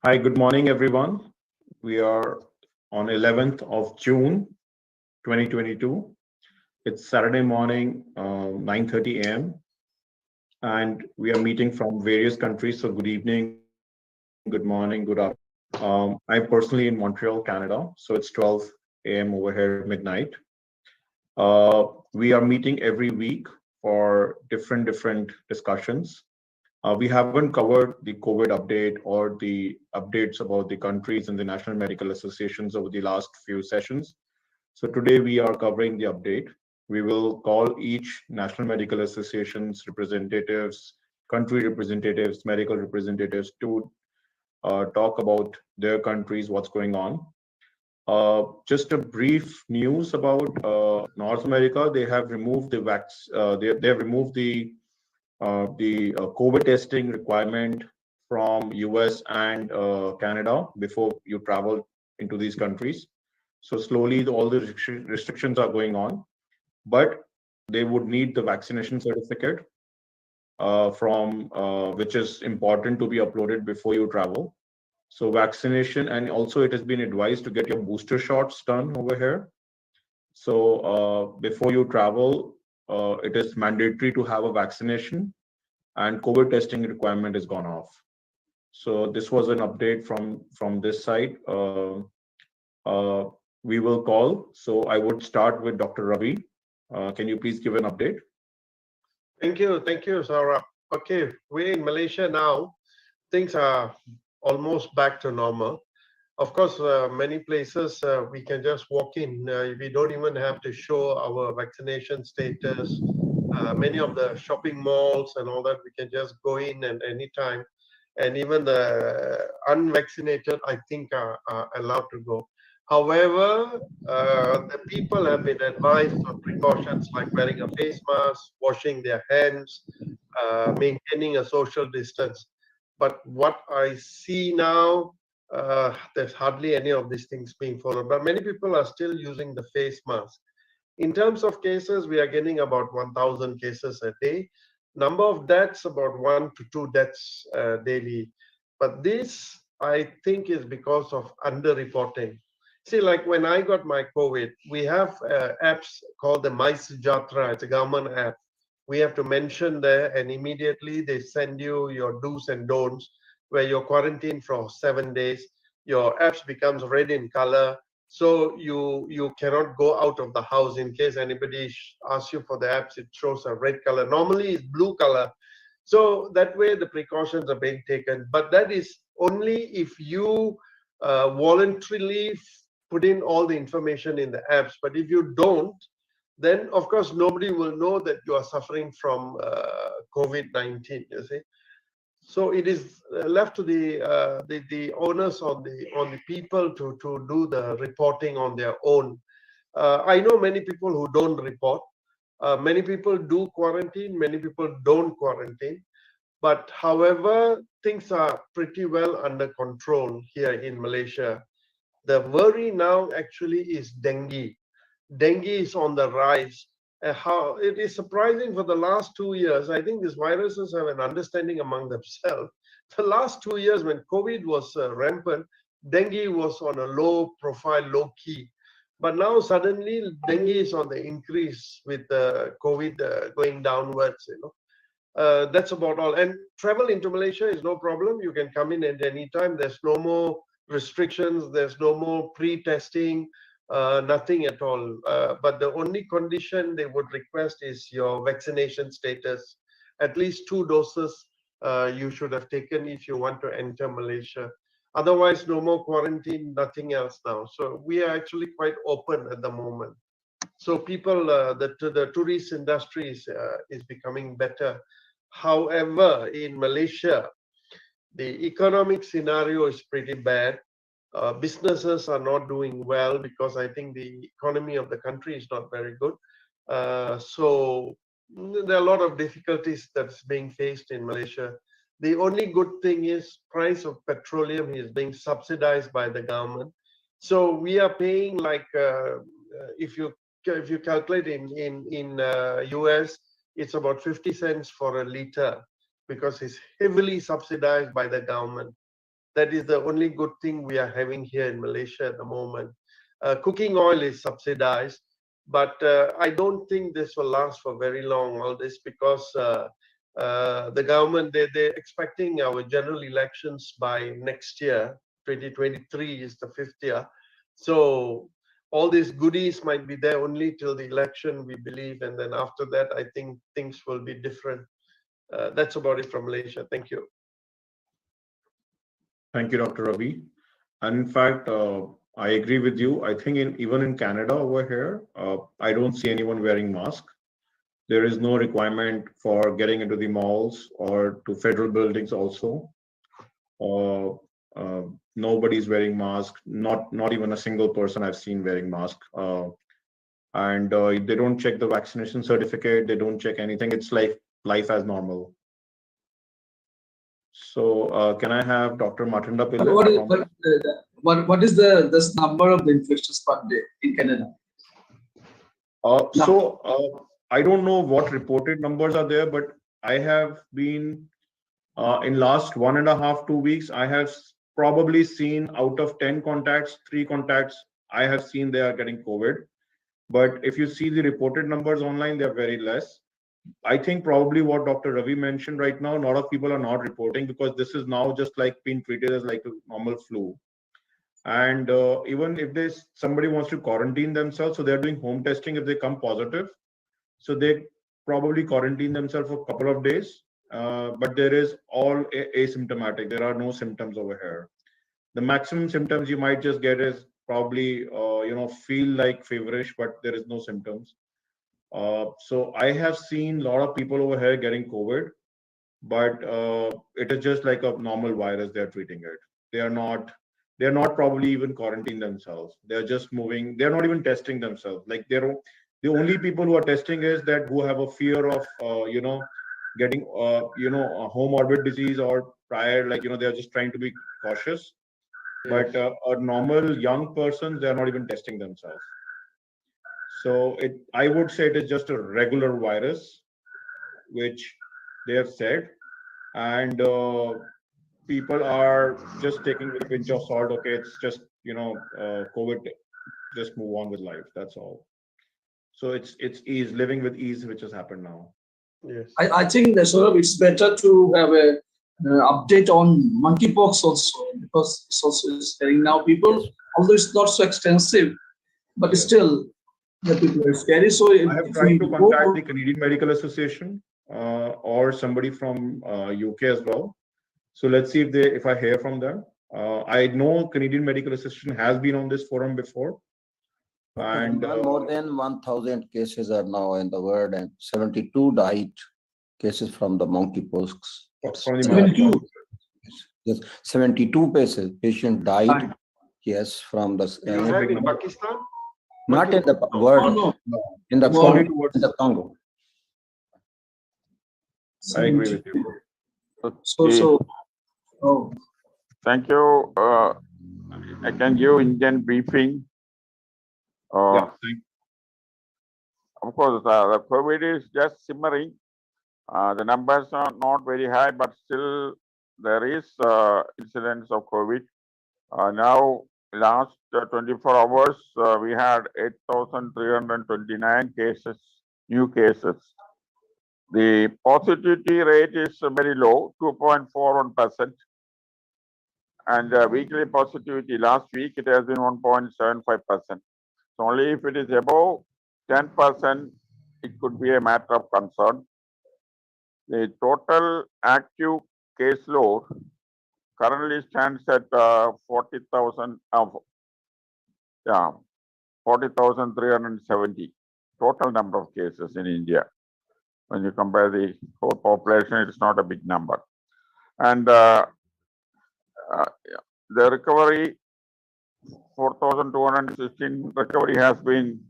Hi, good morning, everyone. We are on 11th of June, 2022. It's Saturday morning, 9:30 a.m. And we are meeting from various countries. So good evening, good morning, good afternoon. I'm personally in Montreal, Canada. So it's 12 a.m. over here, midnight. We are meeting every week for different discussions. We haven't covered the COVID update or the updates about the countries and the national medical associations over the last few sessions. So today we are covering the update. We will call each national medical association's representatives, country representatives, medical representatives to talk about their countries, what's going on. Just a brief news about North America. They have removed they have removed the COVID testing requirement from US and Canada before you travel into these countries. So slowly, all the restrictions are going on, but they would need the vaccination certificate from which is important to be uploaded before you travel. So vaccination, and also it has been advised to get your booster shots done over here. So before you travel, it is mandatory to have a vaccination, and COVID testing requirement is gone off. So this was an update from this side. Uh, we will call. So I would start with Dr. Ravi. Can you please give an update? Thank you, Saurabh. Okay, we're in Malaysia now. Things are almost back to normal. Of course, many places we can just walk in. We don't even have to show our vaccination status. Many of the shopping malls and all that, we can just go in and anytime. And even the unvaccinated, I think, are allowed to go. However, the people have been advised of precautions like wearing a face mask, washing their hands, maintaining a social distance. But what I see now, there's hardly any of these things being followed. But many people are still using the face mask. In terms of cases, we are getting about 1,000 cases a day. Number of deaths, about 1 to 2 deaths daily. But this, I think, is because of underreporting. See, like when I got my COVID, we have apps called the My Sujatra. It's a government app. We have to mention there, and immediately they send you your do's and don'ts, where you're quarantined for 7 days. Your apps becomes red in color, so you cannot go out of the house. In case anybody asks you for the apps, it shows a red color. Normally it's blue color. So that way the precautions are being taken. But that is only if you voluntarily put in all the information in the apps. But if you don't, then of course nobody will know that you are suffering from COVID-19. You see. So it is left to the owners on the people to do the reporting on their own. I know many people who don't report. Many people do quarantine. Many people don't quarantine. But however, things are pretty well under control here in Malaysia. The worry now actually is dengue. Dengue is on the rise. How it is surprising for the last 2 years. I think these viruses have an understanding among themselves. The last 2 years, when COVID was rampant, dengue was on a low profile, low key. But now suddenly dengue is on the increase with COVID going downwards. That's about all. And travel into Malaysia is no problem. You can come in at any time. There's no more restrictions. There's no more pre-testing. Nothing at all. But the only condition they would request is your vaccination status. At least 2 doses you should have taken if you want to enter Malaysia. Otherwise, no more quarantine, nothing else now. So we are actually quite open at the moment. So people, the tourist industry is becoming better. However, in Malaysia, the economic scenario is pretty bad. Businesses are not doing well because I think the economy of the country is not very good. So there are a lot of difficulties that's being faced in Malaysia. The only good thing is price of petroleum is being subsidized by the government. So we are paying like if you if you calculate in US, it's about 50 cents for a liter because it's heavily subsidized by the government. That is the only good thing we are having here in Malaysia at the moment. Cooking oil is subsidized, but I don't think this will last for very long. All this because the government they're expecting our general elections by next year. 2023 is the 5th year, so all these goodies might be there only till the election, we believe, and then after that, I think things will be different. That's about it from Malaysia. Thank you. Thank you, Dr. Ravi. And in fact, I agree with you. I think even in Canada over here, I don't see anyone wearing mask. There is no requirement for getting into the malls or to federal buildings also. Uh, Nobody's wearing mask. Not even a single person I've seen wearing mask. And they don't check the vaccination certificate. They don't check anything. It's like life as normal. So can I have Dr. Matinda Pillai What is from? what is the this number of the infections per day in Canada? I don't know what reported numbers are there, but I have been in last 1.5, 2 weeks, I have probably seen out of 10 contacts, 3 contacts, I have seen they are getting COVID. But if you see the reported numbers online, they're very less. I think probably what Dr. Ravi mentioned right now, a lot of people are not reporting because this is now just like being treated as like a normal flu. And even if somebody wants to quarantine themselves, so they're doing home testing if they come positive. So they probably quarantine themselves for a couple of days, but there is all asymptomatic. There are no symptoms over here. The maximum symptoms you might just get is probably, feel like feverish, but there is no symptoms. So I have seen a lot of people over here getting COVID, but it is just like a normal virus. They're treating it. They are not. They're not probably even quarantining themselves. They're just moving. They're not even testing themselves. Like the only people who are testing is that who have a fear of getting a comorbid disease or prior, like they're just trying to be cautious. But a normal young person, they're not even testing themselves. So I would say it is just a regular virus, which they have said, and people are just taking with a pinch of salt. Okay, it's just COVID. Just move on with life. That's all. So it's ease, living with ease, which has happened now. Yes. I think that sort of it's better to have a update on monkeypox also because it's also scaring now people. Although it's not so extensive, but Yes. still the people are scary. So I have if tried we to go contact the Canadian Medical Association or somebody from UK as well. So let's see if I hear from them. I know Canadian Medical Association has been on this forum before. And more than 1,000 cases are now in the world, and 72 died cases from the monkeypox. from the 72. Yes, 72 patient died. Yes, from the You have in Pakistan? not in the world. Oh, no. In the Well, Congo. In the Congo. I agree with you. Oh. Thank you. I can give Indian briefing. Yeah, Of course, the COVID is just simmering. The numbers are not very high, but still there is incidence of COVID. Now, last 24 hours, we had 8,329 cases, new cases. The positivity rate is very low, 2.41%. And weekly positivity, last week it has been 1.75%. So only if it is above 10%, it could be a matter of concern. The total active caseload currently stands at 40,370 total number of cases in India. When you compare the whole population, it's not a big number. And the recovery, 4,216 recovery has been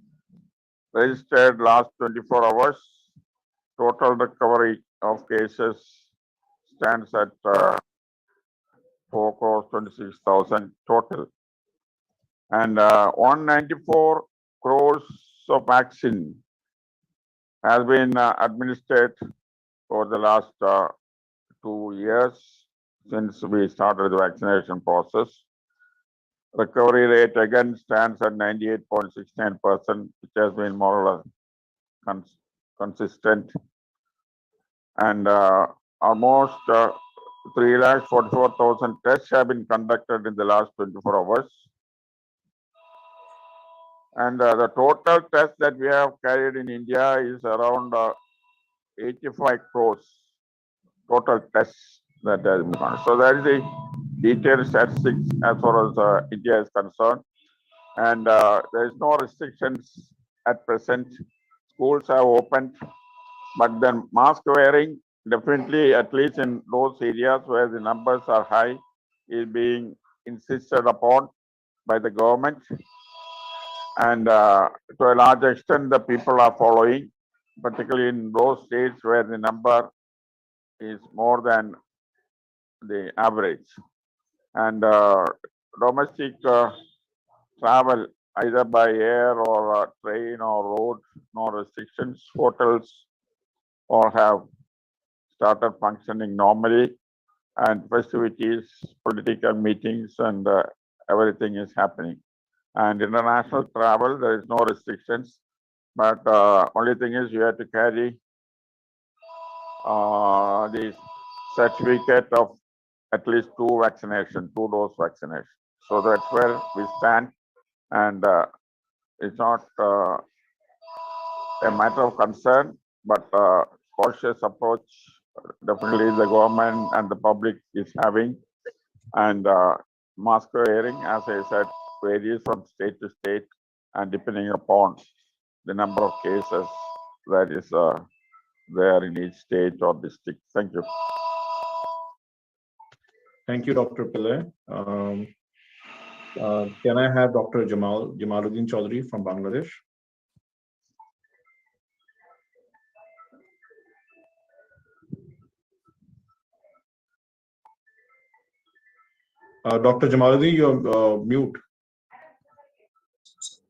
registered last 24 hours. Total recovery of cases stands at 4,26,000 total. And 194 crores of vaccine has been administered for the last 2 years since we started the vaccination process. Recovery rate again stands at 98.69%, which has been more or less consistent. And almost 344,000 tests have been conducted in the last 24 hours. And the total test that we have carried in India is around 85 crores total tests that has been done. So that is the detailed statistics as far as India is concerned. And there is no restrictions at present. Schools have opened, but then mask wearing definitely, at least in those areas where the numbers are high, is being insisted upon by the government. And to a large extent, the people are following, particularly in those states where the number is more than the average. And domestic travel, either by air or train or road, no restrictions. Hotels all have started functioning normally, and festivities, political meetings, and everything is happening. And international travel, there is no restrictions, but only thing is you have to carry the certificate of at least 2 dose vaccination. So that's where we stand, and it's not a matter of concern, but cautious approach definitely the government and the public is having. And mask wearing, as I said, varies from state to state and depending upon the number of cases that is there in each state or district. Thank you. Thank you, Dr. Pillai. Can I have Dr. Jamaluddin Chaudhary from Bangladesh? Dr. Jamaluddin, you're mute.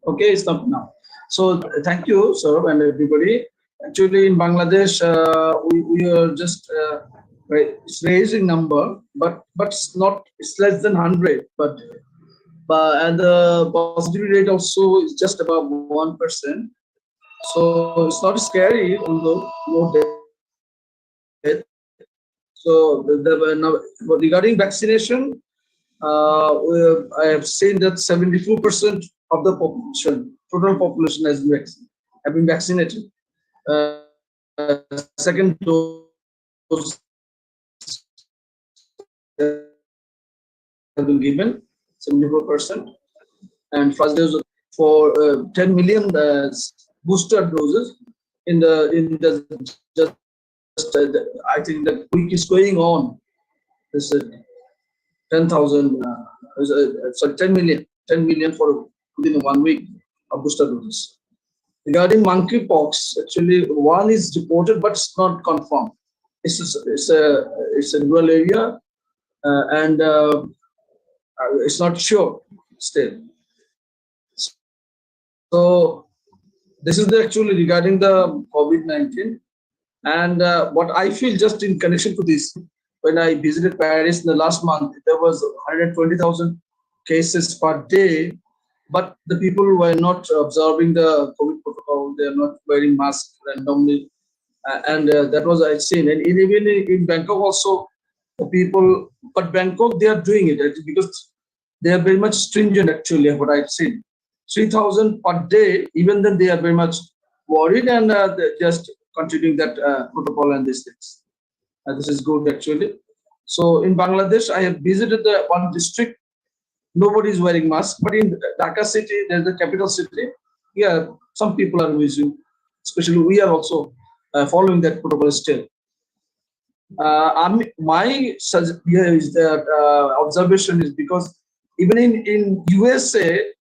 Okay, stop now. So thank you, sir, and everybody. Actually, in Bangladesh, we are just it's raising number, but it's not. It's less than 100. But and the positivity rate also is just above 1%. So it's not scary, although no death. So regarding vaccination, I have seen that 74% of the population, total population, have been vaccinated. Second dose have been given, 74%, and first dose for 10 million booster doses. In the just I think the week is going on. This 10,000, sorry, 10 million for within 1 week of booster doses. Regarding monkeypox, actually one is reported, but it's not confirmed. It's a rural area, and it's not sure still. So this is actually regarding the COVID-19, and what I feel just in connection to this. When I visited Paris in the last month, there was 120,000 cases per day, but the people were not observing the COVID protocol. They are not wearing masks randomly, and that was I seen. And even in Bangkok also, the people, but Bangkok they are doing it because they are very much stringent. Actually, what I've seen, 3,000 per day. Even then, they are very much worried, and they're just continuing that protocol and these things. This is good actually. So in Bangladesh, I have visited the one district. Nobody is wearing masks, but in Dhaka city, there's the capital city. Yeah, some people are using. Especially we are also following that protocol still. My is that observation is because even in USA,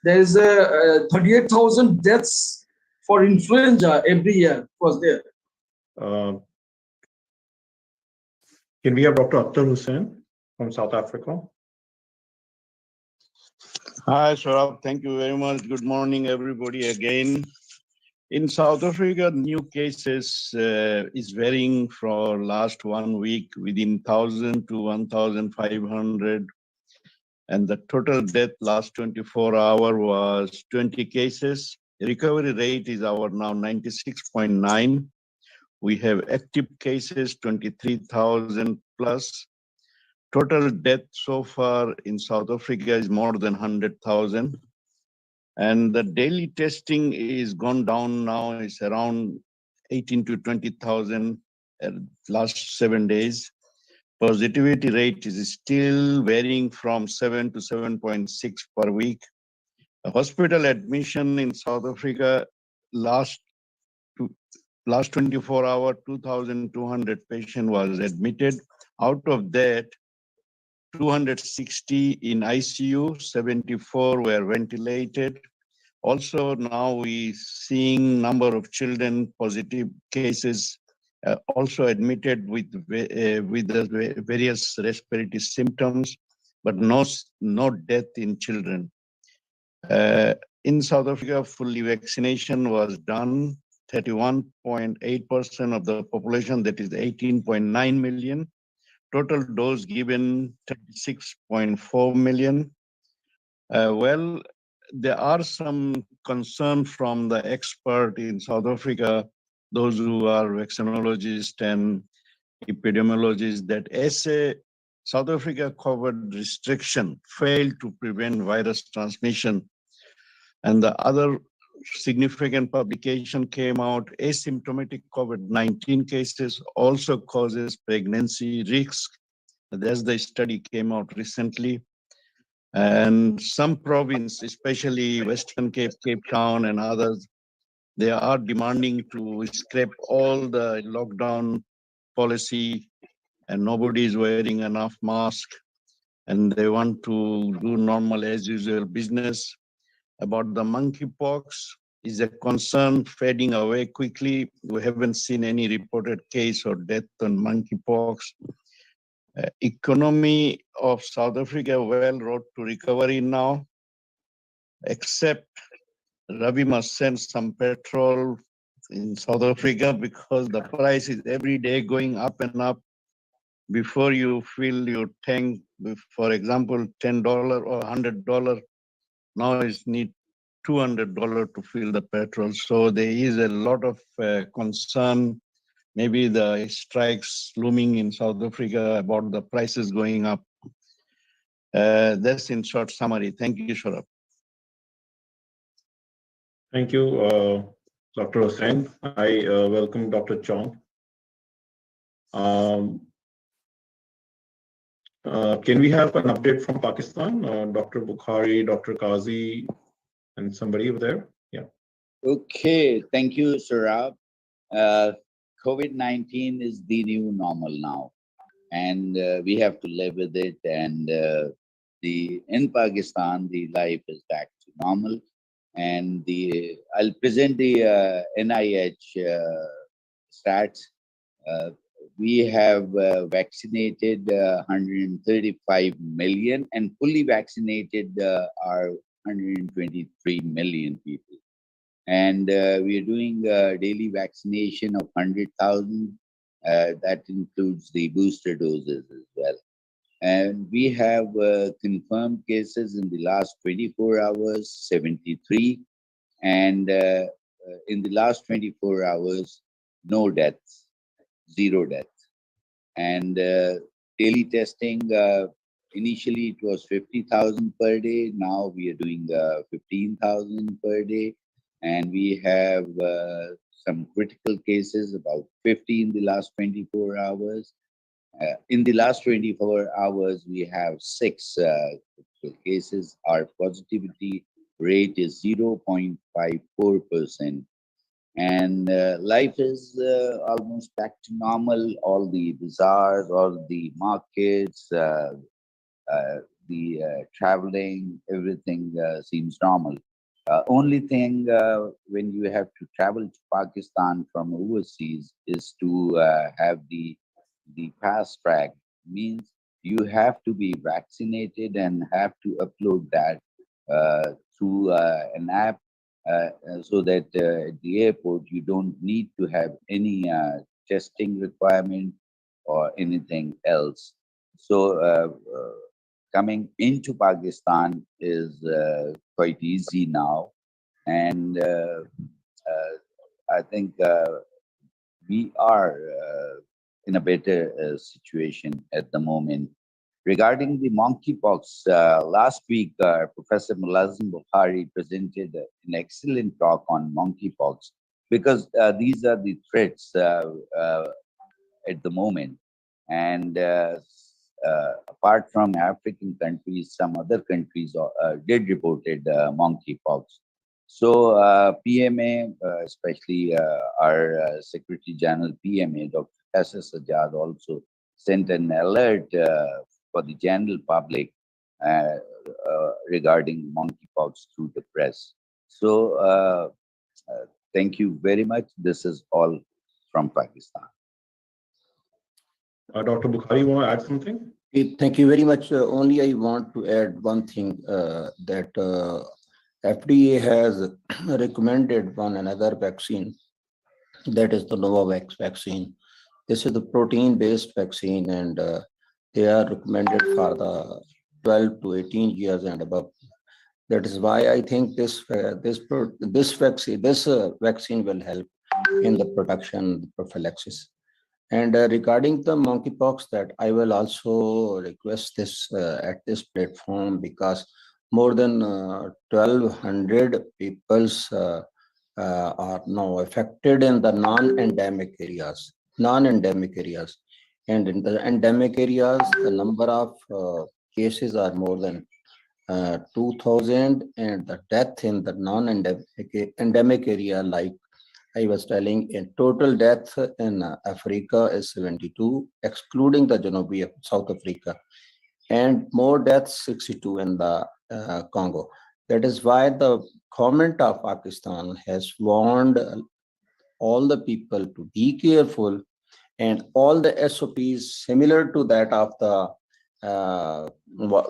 there is a 38,000 deaths for influenza every year was there. Can we have Dr. Akhtar Hussain from South Africa? Hi, Saurabh. Thank you very much. Good morning, everybody, again. In South Africa, new cases is varying for last 1 week within 1,000 to 1,500. And the total death last 24 hours was 20 cases. Recovery rate is our now 96.9. We have active cases, 23,000 plus. Total death so far in South Africa is more than 100,000. And the daily testing is gone down now. It's around 18 to 20,000 last 7 days. Positivity rate is still varying from 7 to 7.6 per week. A hospital admission in South Africa last 24 hours, 2,200 patient was admitted. Out of that, 260 in ICU, 74 were ventilated. Also, now we seeing number of children positive cases also admitted with the various respiratory symptoms, but no death in children. In South Africa, fully vaccination was done. 31.8% of the population, that is 18.9 million. Total dose given 36.4 million. Well, there are some concern from the expert in South Africa, those who are vaccinologists and epidemiologists, that as a South Africa COVID restriction failed to prevent virus transmission. And the other significant publication came out, asymptomatic COVID-19 cases also causes pregnancy risk. That's the study came out recently. And some province, especially Western Cape, Cape Town and others, they are demanding to scrap all the lockdown policy and nobody is wearing enough mask and they want to do normal as usual business. About the monkeypox is a concern fading away quickly. We haven't seen any reported case or death on monkeypox. Economy of South Africa well road to recovery now, except Ravi must send some petrol in South Africa because the price is every day going up and up. Before you fill your tank, for example, $10 or $100, now it's need $200 to fill the petrol. So there is a lot of concern, maybe the strikes looming in South Africa about the prices going up. That's in short summary. Thank you, Shurab. Thank you, Dr. Hussain. I welcome Dr. Chong. Can we have an update from Pakistan? Dr. Bukhari, Dr. Qazi, and somebody over there? Yeah. Okay, thank you, Saurabh. COVID-19 is the new normal now, and we have to live with it. And in Pakistan, the life is back to normal. And I'll present the NIH stats. We have vaccinated 135 million, and fully vaccinated are 123 million people. And we are doing daily vaccination of 100,000. That includes the booster doses as well. And we have confirmed cases in the last 24 hours, 73. And in the last 24 hours, no deaths, 0 deaths. And daily testing, initially it was 50,000 per day. Now we are doing 15,000 per day. And we have some critical cases, about 50 in the last 24 hours. In the last 24 hours, we have 6 critical cases. Our positivity rate is 0.54%. And life is almost back to normal. All the bazaars, all the markets, the traveling, everything seems normal. Only thing when you have to travel to Pakistan from overseas is to have the fast track. Means you have to be vaccinated and have to upload that through an app so that at the airport you don't need to have any testing requirement or anything else. So coming into Pakistan is quite easy now, and I think we are in a better situation at the moment. Regarding the monkeypox, last week, Professor Mulazim Bukhari presented an excellent talk on monkeypox because these are the threats at the moment. And apart from African countries, some other countries did reported monkeypox. So PMA, especially our Secretary General PMA, Dr. Kasser Sajjad, also sent an alert for the general public regarding monkeypox through the press. So thank you very much. This is all from Pakistan. Dr. Bukhari, you want to add something? Thank you very much. Only I want to add one thing that FDA has recommended one another vaccine, that is the Novavax vaccine. This is the protein-based vaccine, and they are recommended for the 12 to 18 years and above. That is why I think this vaccine will help in the protection, the prophylaxis. And regarding the monkeypox, that I will also request this at this platform, because more than 1,200 peoples are now affected in the non-endemic areas. And in the endemic areas, the number of cases are more than 2,000, and the death in the non-endemic area, like I was telling, in total death in Africa is 72, excluding the Janubi of South Africa, and more deaths 62 in the Congo. That is why the government of Pakistan has warned all the people to be careful, and all the SOPs similar to that of the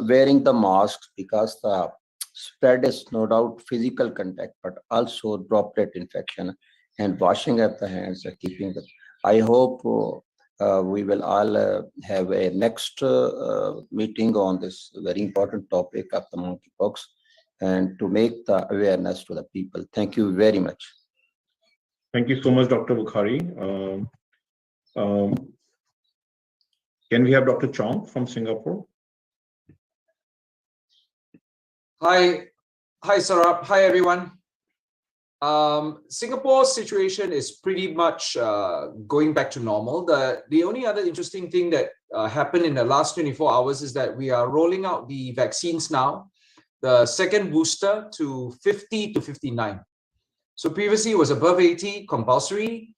wearing the masks, because the spread is no doubt physical contact, but also droplet infection, and washing of the hands, keeping the. I hope we will all have a next meeting on this very important topic of the monkeypox, and to make the awareness to the people. Thank you very much. Thank you so much, Dr. Bukhari. Can we have Dr. Chong from Singapore? Hi, Saurabh. Hi, everyone. Singapore's situation is pretty much going back to normal. The only other interesting thing that happened in the last 24 hours is that we are rolling out the vaccines now, the second booster to 50 to 59. So previously it was above 80 compulsory,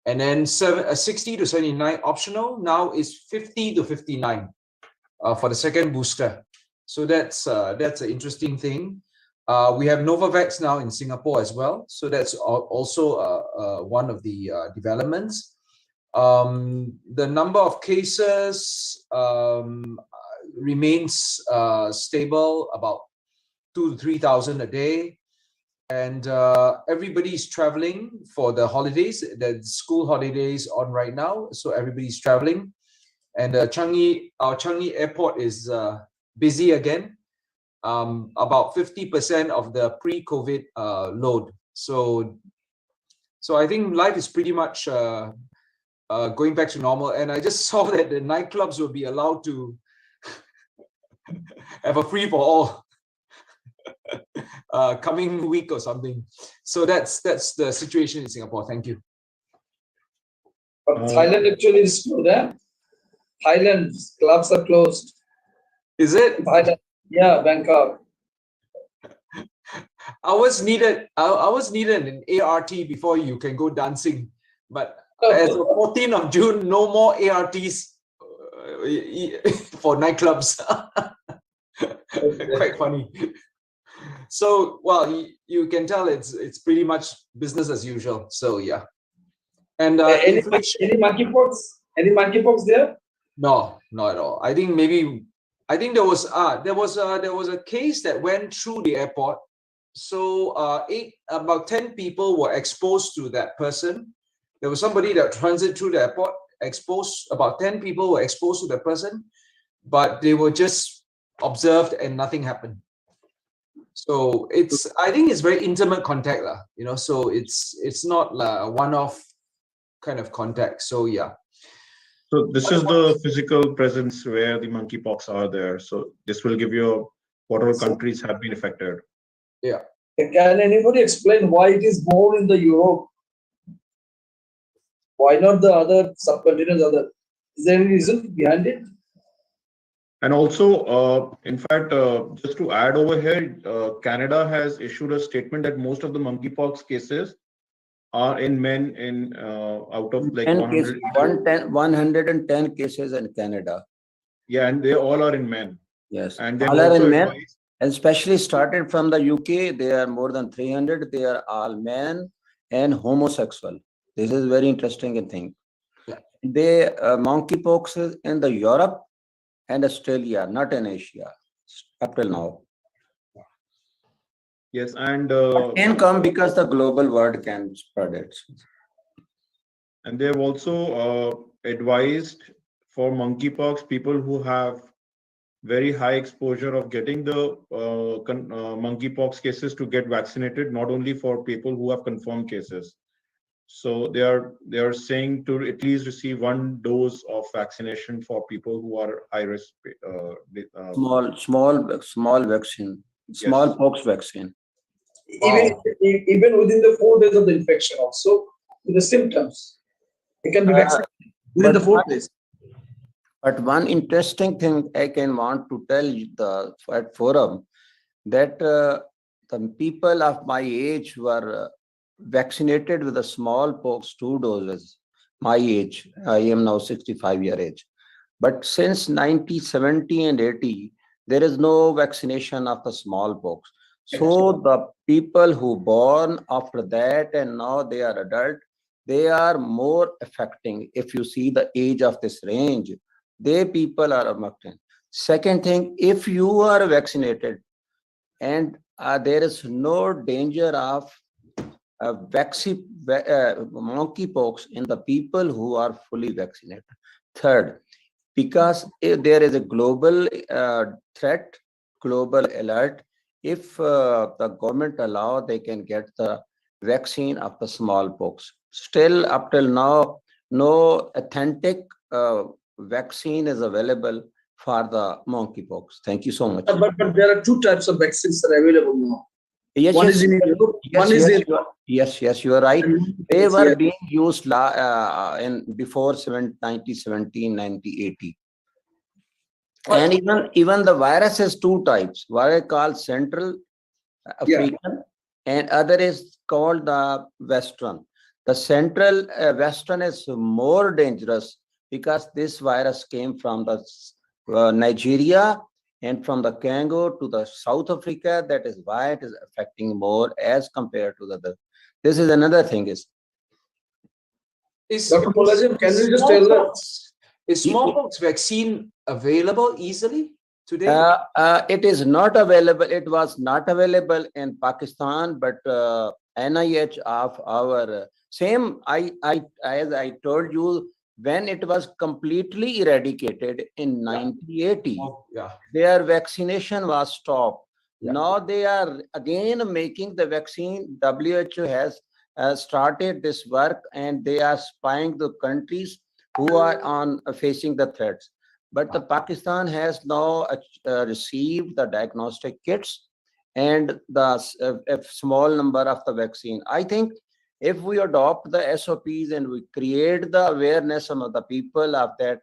and then 60 to 79 optional. Now is 50 to 59 for the second booster. So that's an interesting thing. We have Novavax now in Singapore as well. So that's also one of the developments. The number of cases remains stable, about 2,000 to 3,000 a day. And everybody's traveling for the holidays. The school holidays on right now, so everybody's traveling. And our Changi airport is busy again. About 50% of the pre-COVID load. So I think life is pretty much going back to normal. And I just saw that the nightclubs will be allowed to have a free for all coming week or something. So that's the situation in Singapore. Thank you. But Thailand actually is still there. Thailand clubs are closed. Is it? Thailand, yeah, Bangkok. I was needed an ART before you can go dancing, but as of 14th of June, no more ARTs for nightclubs. Quite funny. So, well, you can tell it's pretty much business as usual. So yeah. And any monkeypox? Any monkeypox there? No, not at all. I think there was a case that went through the airport. So about 10 people were exposed to that person. There was somebody that transited through the airport, exposed. About 10 people were exposed to the person, but they were just observed and nothing happened. So I think it's very intimate contact, so it's not a one-off kind of contact. So yeah. So this is the physical presence where the monkeypox are there. So this will give you whatever countries have been affected. Yeah. Can anybody explain why it is more in the Europe? Why not the other subcontinents? Is there any reason behind it? And also, in fact, just to add over here, Canada has issued a statement that most of the monkeypox cases are in men in out of like 100. 110 cases in Canada. Yeah, and they all are in men. Yes, And they all are also in men, advise, especially started from the UK. They are more than 300. They are all men and homosexual. This is very interesting thing. Yeah. They monkeypox is in the Europe and Australia, not in Asia up till now. yes, and Can come because the global world can spread it. and they have also advised for monkeypox people who have very high exposure of getting the monkeypox cases to get vaccinated, not only for people who have confirmed cases. So they are saying to at least receive one dose of vaccination for people who are high risk. Small vaccine, smallpox vaccine. Even, even within the 4 days of the infection, also with the symptoms, it can be vaccinated within the 4 days. But one interesting thing I can want to tell you at forum that the people of my age were vaccinated with the smallpox 2 doses. My age, I am now 65-year age. But since 1970 and 80, there is no vaccination of the smallpox. So the people who born after that and now they are adult, they are more affecting. If you see the age of this range, they people are affected. Second thing, if you are vaccinated and there is no danger of monkeypox in the people who are fully vaccinated. Third, because if there is a global threat, global alert, if the government allow, they can get the vaccine of the smallpox. Still, up till now, no authentic vaccine is available for the monkeypox. Thank you so much. But there are 2 types of vaccines that are available now. Yes, One yes, is in Europe, one is in yes, you are right. They were being used in before 1917, 1980. And even the virus has 2 types. One is called Central African, and other is called the Western. The Central Western is more dangerous because this virus came from the Nigeria and from the Congo to the South Africa. That is why it is affecting more as compared to the other. This is another thing is. Dr. Polajim, can you just tell us? Is smallpox vaccine available easily today? It is not available. It was not available in Pakistan, but NIH of our same. As I told you, when it was completely eradicated in 1980, their vaccination was stopped. Now they are again making the vaccine. WHO has started this work, and they are spying the countries who are on facing the threats. But the Pakistan has now received the diagnostic kits and the a small number of the vaccine. I think if we adopt the SOPs and we create the awareness among the people of that,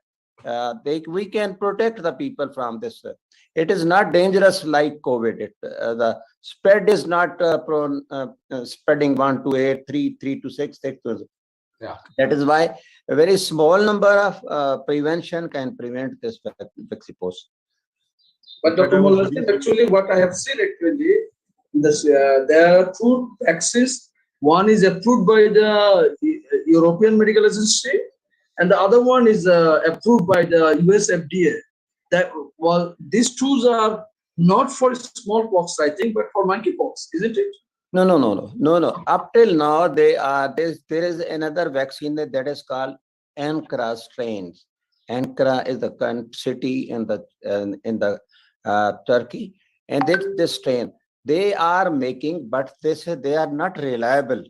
we can protect the people from this. It is not dangerous like COVID. The spread is not spreading 1 to 8, 3 to 6. Yeah. That is why a very small number of prevention can prevent this vaccine. But Dr. Molazim, actually what I have seen actually, there are 2 vaccines. One is approved by the European Medical Agency, and the other one is approved by the US FDA. These 2 are not for smallpox, I think, but for monkeypox, isn't it? No. Up till now, there is another vaccine that is called Ankara strains. Ankara is the city in the Turkey, and this strain they are making, but they are not reliable.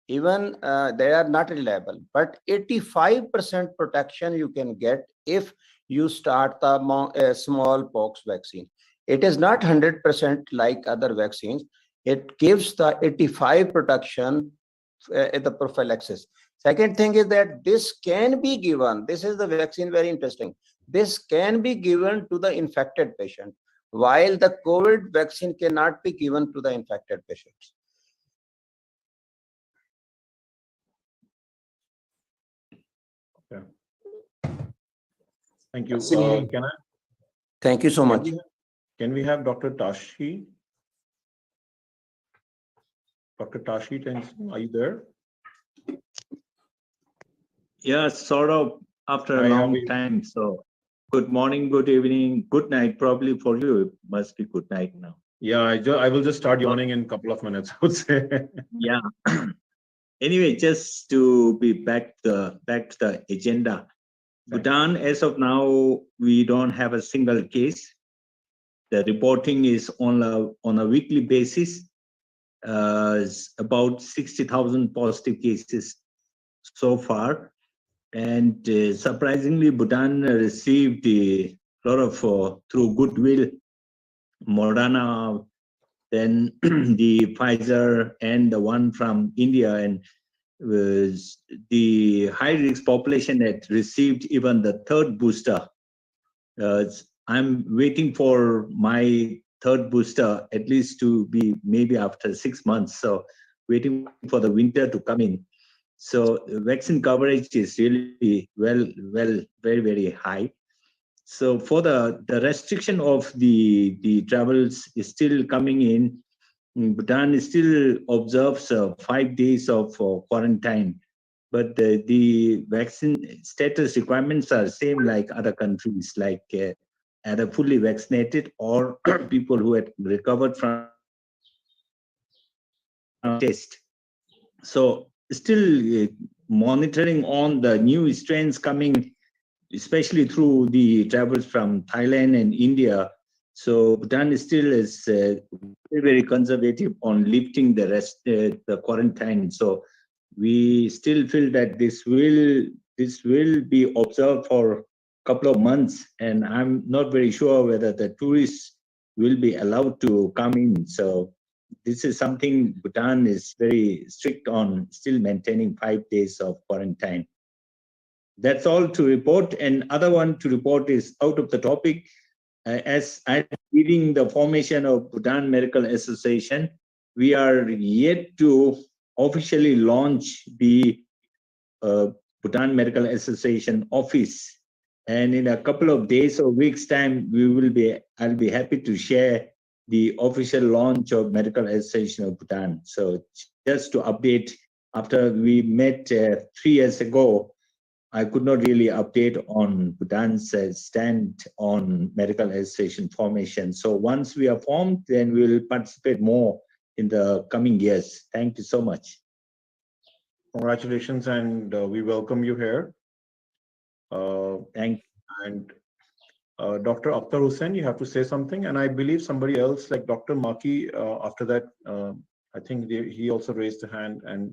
Even they are not reliable, but 85% protection you can get if you start the smallpox vaccine. It is not 100% like other vaccines. It gives the 85 protection in the prophylaxis. Second thing is that this can be given, this is the vaccine, very interesting. This can be given to the infected patient, while the COVID vaccine cannot be given to the infected patients. Thank you. Fascinating. Thank you so much. Can we have Dr. Tashi? Dr. Tashi Tenson, are you there? Yeah, sort of after a Hi, how are long you? time. So good morning, good evening, good night. Probably for you, it must be good night now. Yeah, I will just start yawning in a couple of minutes, I would say. Yeah. Anyway, just to be back to the agenda. Bhutan, as of now, we don't have a single case. The reporting is on a weekly basis. About 60,000 positive cases so far. And surprisingly, Bhutan received a lot of, through goodwill, Moderna, then the Pfizer, and the one from India. And the high-risk population had received even the third booster. I'm waiting for my third booster, at least to be maybe after 6 months. So waiting for the winter to come in. So vaccine coverage is really very, very high. So for the restriction of the travels is still coming in. Bhutan still observes 5 days of quarantine, but the vaccine status requirements are same like other countries, like either fully vaccinated or people who had recovered from test. So still monitoring on the new strains coming, especially through the travels from Thailand and India. So Bhutan still is very conservative on lifting the quarantine. So we still feel that this will be observed for a couple of months, and I'm not very sure whether the tourists will be allowed to come in. So this is something Bhutan is very strict on, still maintaining 5 days of quarantine. That's all to report. And other one to report is out of the topic. As I'm leading the formation of Bhutan Medical Association, we are yet to officially launch the Bhutan Medical Association office. And in a couple of days or weeks' time, I'll be happy to share the official launch of Medical Association of Bhutan. So just to update, after we met 3 years ago, I could not really update on Bhutan's stand on medical association formation. So once we are formed, then we will participate more in the coming years. Thank you so much. Congratulations, and we welcome you here. Thank you. And Dr. Akhtar Hussain, you have to say something. And I believe somebody else, like Dr. Maki, after that, I think he also raised a hand. And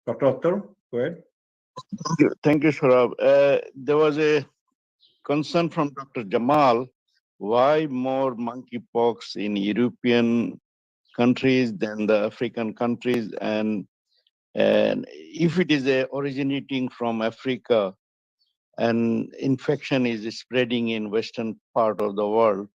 Dr. Akhtar, go ahead. Thank you, Saurabh. There was a concern from Dr. Jamal, why more monkeypox in European countries than the African countries? And if it is originating from Africa and infection is spreading in Western part of the world,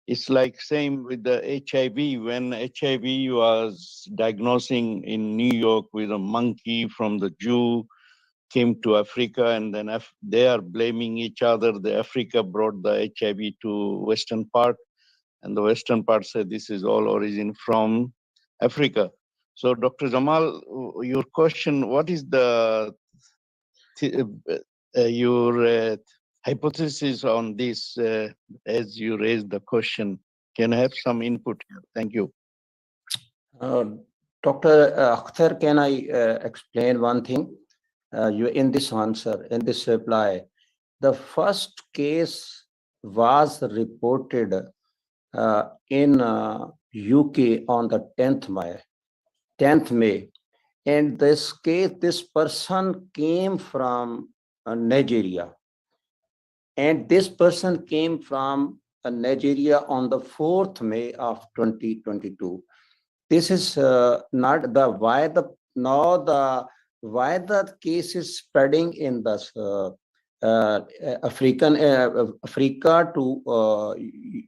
it's like same with the HIV. When HIV was diagnosing in New York with a monkey from the Jew, came to Africa, and then they are blaming each other. The Africa brought the HIV to Western part, and the Western part said this is all origin from Africa. So Dr. Jamal, your question, what is your hypothesis on this as you raised the question? Can I have some input here? Thank you. Dr. Akhtar, can I explain one thing? You in this answer, in this reply, the first case was reported in UK on the 10th May. And this case, this person came from Nigeria. And this person came from Nigeria on the 4th May of 2022. This is not the why the case is spreading in the Africa to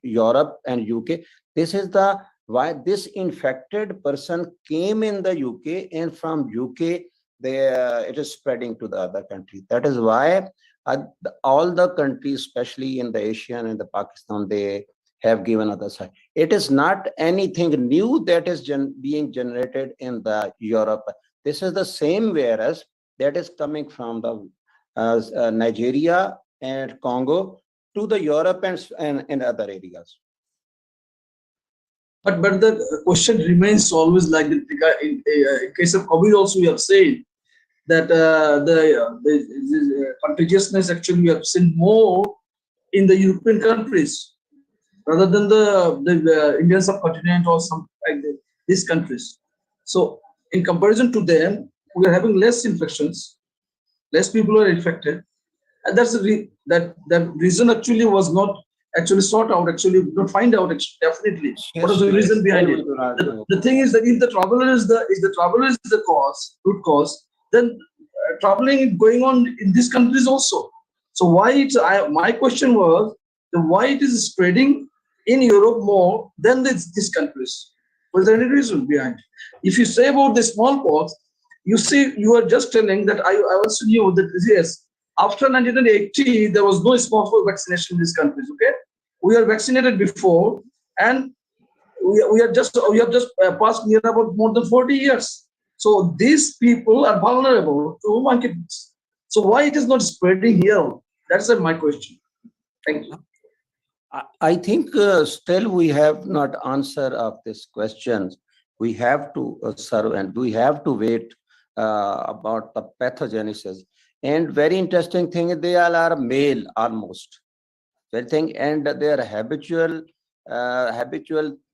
Europe and UK. This is the why this infected person came in the UK, and from UK it is spreading to the other countries. That is why all the countries, especially in the Asian and the Pakistan, they have given other side. It is not anything new that is being generated in the Europe. This is the same virus that is coming from the Nigeria and Congo to the Europe and other areas. But the question remains always like that. In case of COVID also, we have said that the contagiousness actually we have seen more in the European countries rather than the Indian subcontinent or some like these countries. So in comparison to them, we are having less infections, less people are infected, and that's that reason actually was not actually sought out. Actually, we don't find out definitely what is the reason behind it. The thing is that if the traveler is the cause, root cause, then traveling is going on in these countries also. So why my question was why it is spreading in Europe more than these countries? Was there any reason behind? If you say about the smallpox, you see, you are just telling that I also knew that yes, after 1980 there was no smallpox vaccination in these countries. Okay, we are vaccinated before, and we have just passed near about more than 40 years. So these people are vulnerable to monkeypox. So why it is not spreading here? That's my question. Thank you. I think still we have not answer of this questions. We have to serve and we have to wait about the pathogenesis. And very interesting thing, they all are male almost. Very thing, and their habitual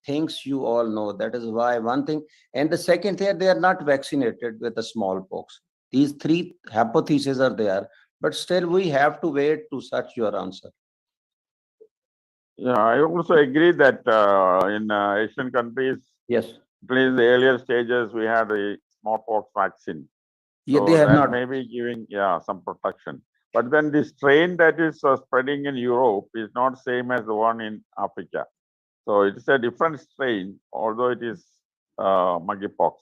things you all know. That is why one thing. And the second thing, they are not vaccinated with the smallpox. These three hypotheses are there, but still we have to wait to search your answer. Yeah, I also agree that in Asian countries, yes, at least the earlier stages, we had a smallpox vaccine. Yeah, so they have that not. may be giving some protection. But then the strain that is spreading in Europe is not same as the one in Africa. So it's a different strain, although it is monkeypox.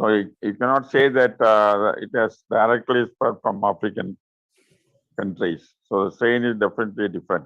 So you cannot say that it has directly spread from African countries. So the strain is definitely different.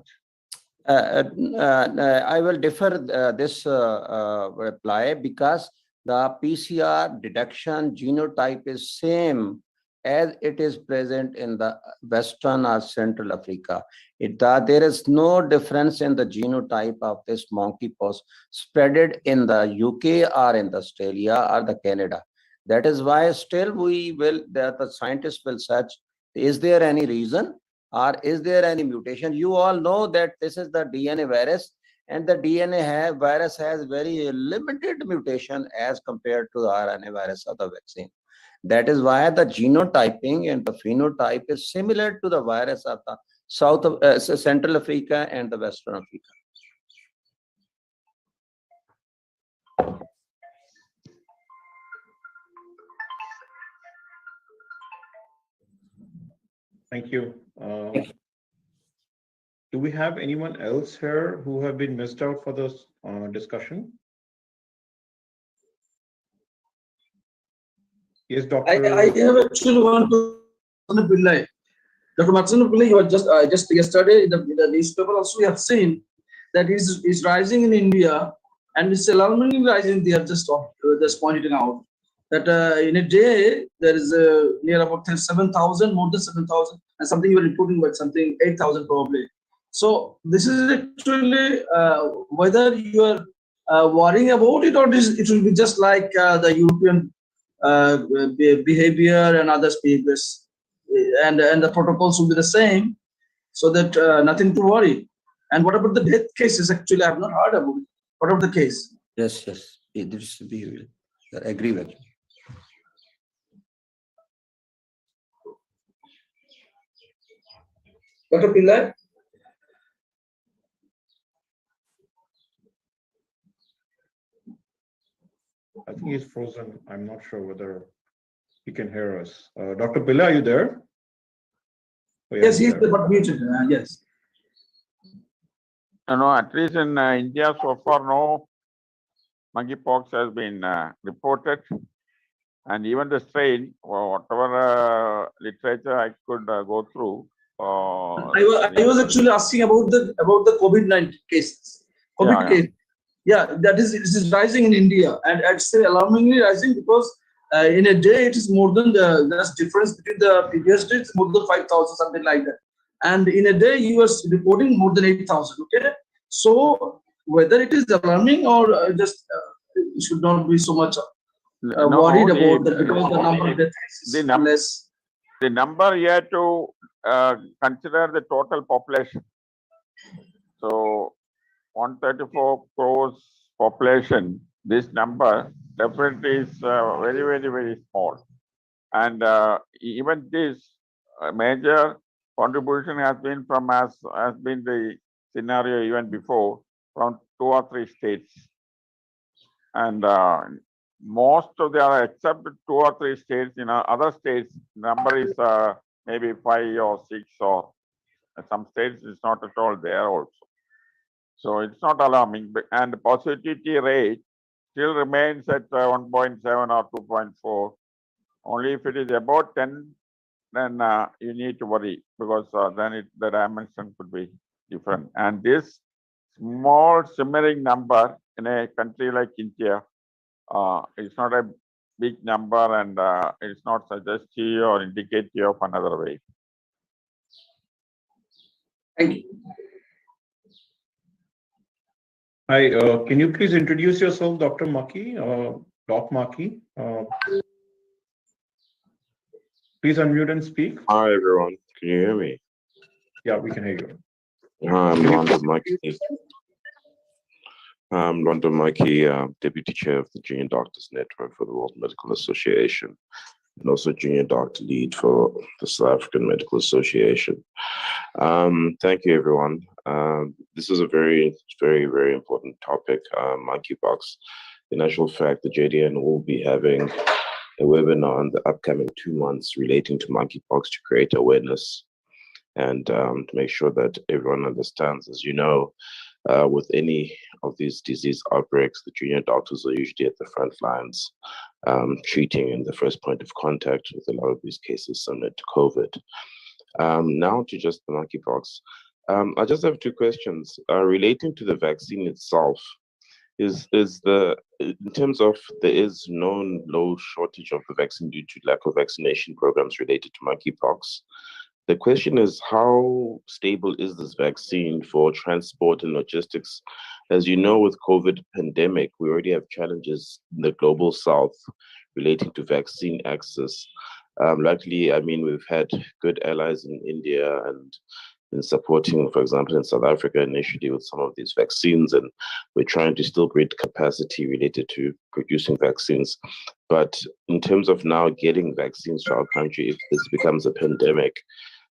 I will defer this reply because the PCR detection genotype is same as it is present in the Western or Central Africa. There is no difference in the genotype of this monkeypox spreaded in the UK or in the Australia or the Canada. That is why still the scientists will search, is there any reason? Or is there any mutation? You all know that this is the DNA virus, and the DNA virus has very limited mutation as compared to the RNA virus of the vaccine. That is why the genotyping and the phenotype is similar to the virus of the Central Africa and the Western Africa. Thank you. Do we have anyone else here who have been missed out for this discussion? Yes, Dr. I have actually one to Pillai. Dr. Matsuna Pillai, you are just yesterday in the newspaper also we have seen that is rising in India, and it's alarmingly rising. They are just pointing out that in a day there is near about 7,000, more than 7,000, and something you are reporting about something 8,000 probably. So this is actually whether you are worrying about it, or it will be just like the European behavior and others behaviors, and the protocols will be the same, so that nothing to worry. And what about the death cases? Actually, I have not heard about it. What about the case? Yes, yes. This we agree with you. Dr. Pillai? I think he's frozen. I'm not sure whether he can hear us. Dr. Pillai, are you there? Oh, yeah, Yes, he's there. but muted. Yes. No, at least in India so far, no monkeypox has been reported. And even the strain, or whatever literature I could go through. I was actually asking about the COVID-19 cases. COVID Yeah. case. Yeah, that is, it is rising in India, and it's alarmingly rising because in a day it is more than there's difference between the previous day, it's more than 5,000, something like that. And in a day you are reporting more than 8,000. Okay, so whether it is alarming or just you should not be so much worried about that, because the number of deaths is less. The number here to consider the total population. So 134 crores population, this number definitely is very, very, very small. And even this major contribution has been from, as has been the scenario even before, from 2 or 3 states. And most of the other, except 2 or 3 states, other states, number is maybe 5 or 6, or some states is not at all there also. So it's not alarming, and the positivity rate still remains at 1.7 or 2.4. Only if it is about 10, then you need to worry, because then the dimension could be different. And this small simmering number in a country like India, it's not a big number, and it's not suggestive or indicative of another way. Thank you. Hi, can you please introduce yourself, Dr. Maki, Doc Maki? Please unmute and speak. Hi, everyone. Can you hear me? Yeah, we can hear you. Hi, I'm London Maki. I'm London Maki, Deputy Chair of the Junior Doctors Network for the World Medical Association, and also Junior Doctor Lead for the South African Medical Association. Thank you, everyone. This is a very, very, very important topic, monkeypox. In actual fact, the JDN will be having a webinar in the upcoming 2 months relating to monkeypox to create awareness and to make sure that everyone understands. As you know, with any of these disease outbreaks, the junior doctors are usually at the front lines, treating in the first point of contact with a lot of these cases similar to COVID. Now to just the monkeypox. I just have 2 questions relating to the vaccine itself. In terms of there is known low shortage of the vaccine due to lack of vaccination programs related to monkeypox. The question is, how stable is this vaccine for transport and logistics? As you know, with COVID pandemic, we already have challenges in the global south relating to vaccine access. Luckily, I mean, we've had good allies in India and in supporting, for example, in South Africa initially with some of these vaccines, and we're trying to still build capacity related to producing vaccines. But in terms of now getting vaccines to our country, if this becomes a pandemic,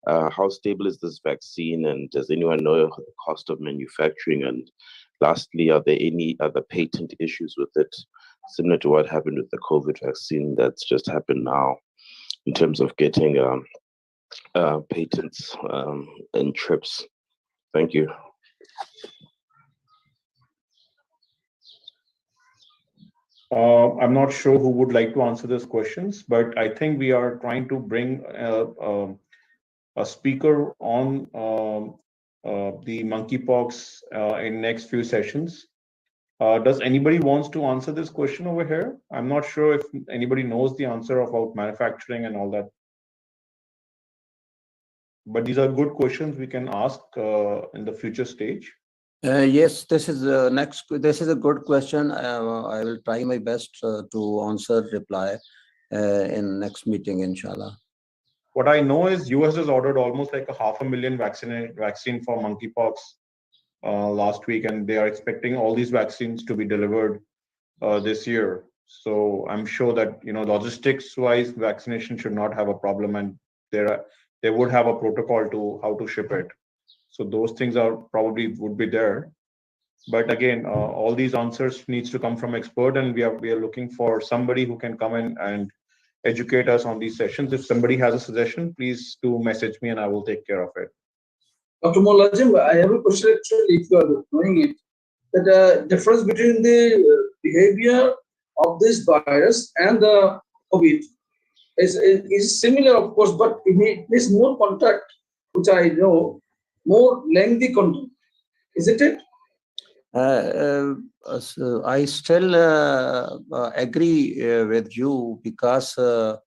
how stable is this vaccine, and does anyone know the cost of manufacturing? And lastly, are there any other patent issues with it, similar to what happened with the COVID vaccine that's just happened now, in terms of getting patents and trips? Thank you. I'm not sure who would like to answer these questions, but I think we are trying to bring a speaker on the monkeypox in next few sessions. Does anybody wants to answer this question over here? I'm not sure if anybody knows the answer about manufacturing and all that. but these are good questions we can ask in the future stage. Yes, this is this is a good question. I will try my best to answer, reply in next meeting, inshallah. What I know is US has ordered almost like a 500,000 vaccine for monkeypox last week, and they are expecting all these vaccines to be delivered this year. So I'm sure that logistics-wise, vaccination should not have a problem, and they would have a protocol to how to ship it. So those things are probably would be there. But again, all these answers needs to come from expert, and we are looking for somebody who can come in and educate us on these sessions. If somebody has a suggestion, please do message me, and I will take care of it. Dr. Molajim, I have a question actually, if you are knowing it, that the difference between the behavior of this virus and the COVID is similar, of course, but it needs more contact, which I know, more lengthy contact. Isn't it? So I still agree with you because the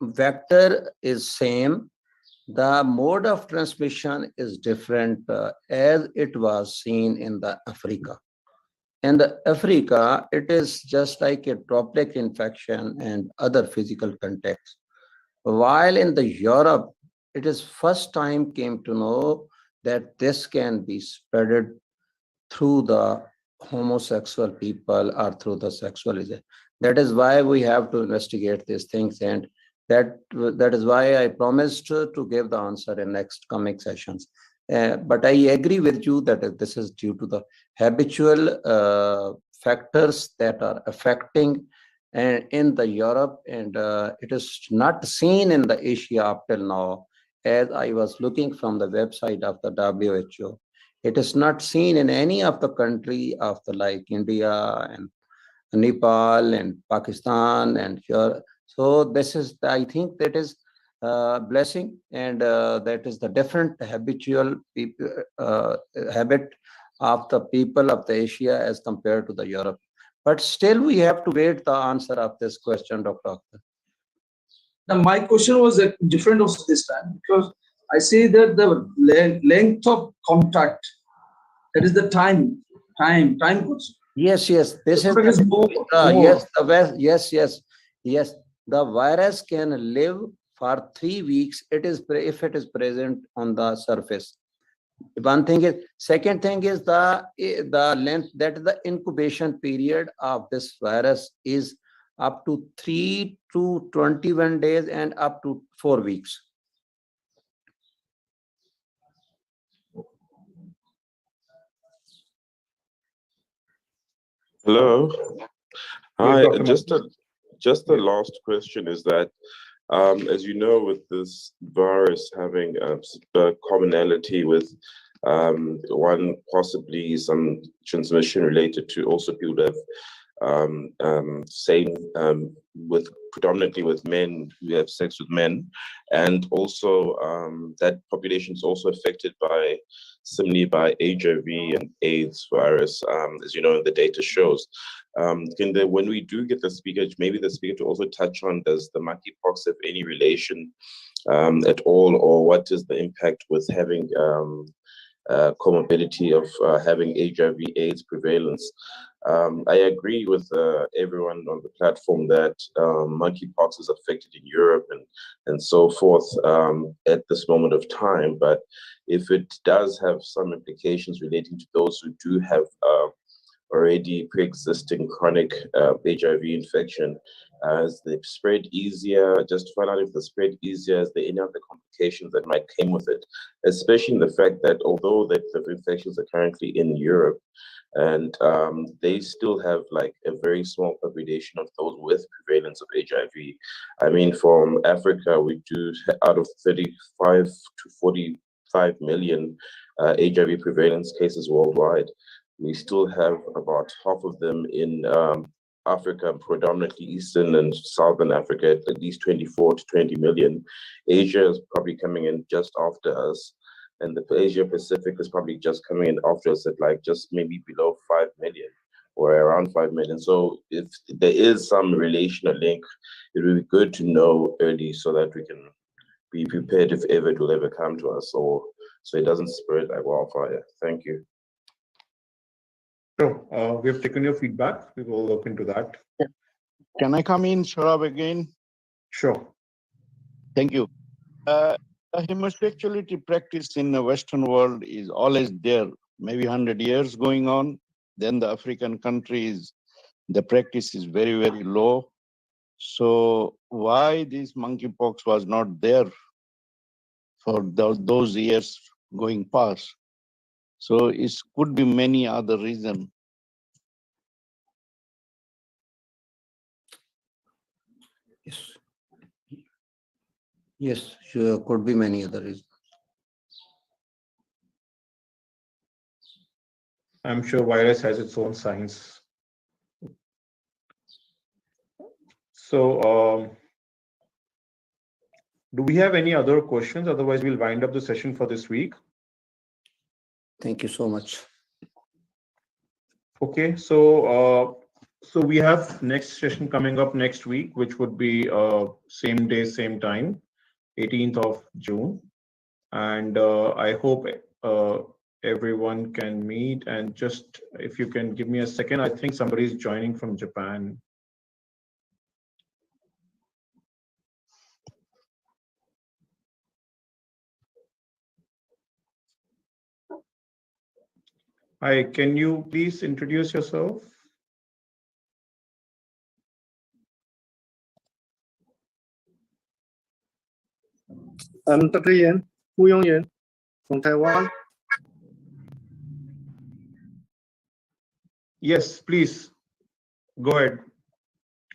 vector is same. The mode of transmission is different as it was seen in the Africa. In the Africa, it is just like a droplet infection and other physical contacts. While in the Europe, it is first time came to know that this can be spreaded through the homosexual people or through the sexualism. That is why we have to investigate these things, and that is why I promised to give the answer in next coming sessions. But I agree with you that this is due to the habitual factors that are affecting in the Europe, and it is not seen in the Asia up till now. As I was looking from the website of the WHO, it is not seen in any of the country of the like India and Nepal and Pakistan and here. So this is, I think, that is blessing, and that is the different habitual habit of the people of the Asia as compared to the Europe. But still, we have to wait the answer of this question, Dr. Akhtar. Now, my question was different also this time, because I see that the length of contact, that is the time goes. Yes, yes. This is Yes, yes. The virus can live for 3 weeks. It is if it is present on the surface. One thing is. Second thing is the length, that is the incubation period of this virus is up to 3 to 21 days and up to 4 weeks. Hello. Yes, Hi. Dr. Just the last question is that, as you know, with this virus having a commonality with one possibly some transmission related to also people that have same with predominantly with men who have sex with men, and also that population is also affected by similarly by HIV and AIDS virus, as you know, the data shows. When we do get the speaker, maybe the speaker to also touch on, does the monkeypox have any relation at all, or what is the impact with having comorbidity of having HIV/AIDS prevalence? I agree with everyone on the platform that monkeypox is affected in Europe and so forth at this moment of time. But if it does have some implications relating to those who do have already pre-existing chronic HIV infection, as they spread easier, just to find out if they spread easier, is there any other complications that might come with it, especially in the fact that although the infections are currently in Europe, and they still have like a very small population of those with prevalence of HIV. I mean, from Africa, we do out of 35 to 45 million HIV prevalence cases worldwide. We still have about half of them in Africa, predominantly Eastern and Southern Africa, at least 24 to 20 million. Asia is probably coming in just after us, and the Asia Pacific is probably just coming in after us at like just maybe below 5 million. or around 5 million. So if there is some relation or link, it would be good to know early so that we can be prepared if ever it will ever come to us, or so it doesn't spread like wildfire. Thank you. Sure. We have taken your feedback. We will look into that. Can I come in, Saurabh, again? Sure. Thank you. Homosexuality practice in the Western world is always there, maybe 100 years going on. Then the African countries, the practice is very, very low. So why this monkeypox was not there for those years going past? So it could be many other reasons. Yes. Yes, sure, could be many other reasons. I'm sure virus has its own signs. So, do we have any other questions? Otherwise, we'll wind up the session for this week. Thank you so much. Okay, so we have next session coming up next week, which would be same day, same time, 18th of June. And I hope everyone can meet. And just if you can give me a second, I think somebody is joining from Japan. Hi, can you please introduce yourself? I'm Dr. Yan, Wu Yongyan from Taiwan. Yes, please go ahead.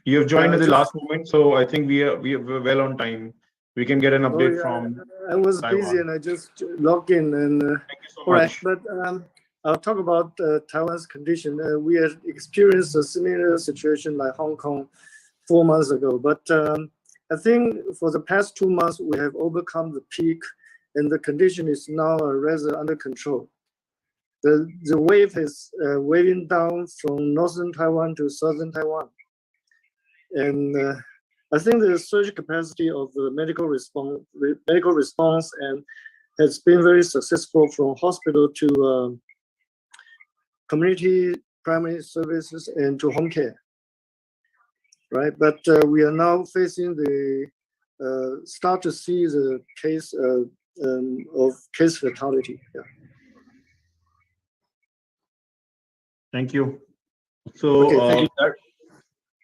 You have joined at the last moment, so I think we are well on time. We can get an update from. I was Taiwan. busy and I just logged in. And thank you so all much. right, but I'll talk about Taiwan's condition. We have experienced a similar situation like Hong Kong 4 months ago, but I think for the past 2 months we have overcome the peak, and the condition is now rather under control. The wave is waving down from northern Taiwan to southern Taiwan, and I think the surge capacity of the medical response and has been very successful from hospital to community primary services and to home care, right? But we are now facing the start to see the case of case fatality. Yeah. Thank you. So Okay, thank you.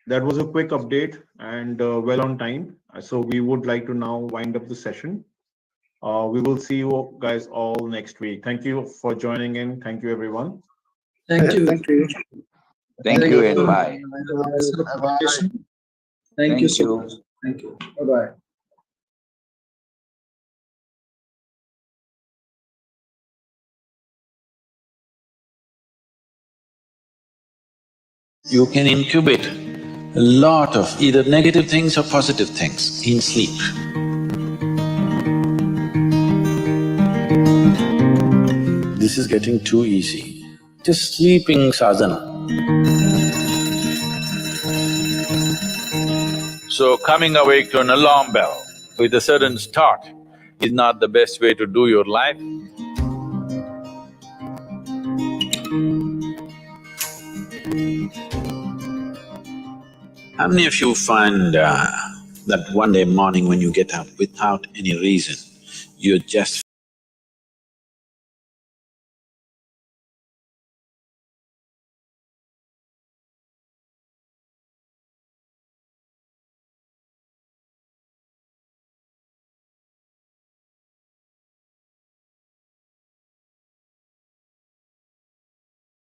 that was a quick update and well on time. So we would like to now wind up the session. We will see you guys all next week. Thank you for joining in. Thank you, everyone. Thank you. Thank you. Thank you and bye. Thank you so much. Thank you. Bye-bye. You can incubate a lot of either negative things or positive things in sleep. This is getting too easy. Just sleeping sadhana. So coming awake to an alarm bell with a certain start is not the best way to do your life. How many of you find that one day morning when you get up without any reason, you're just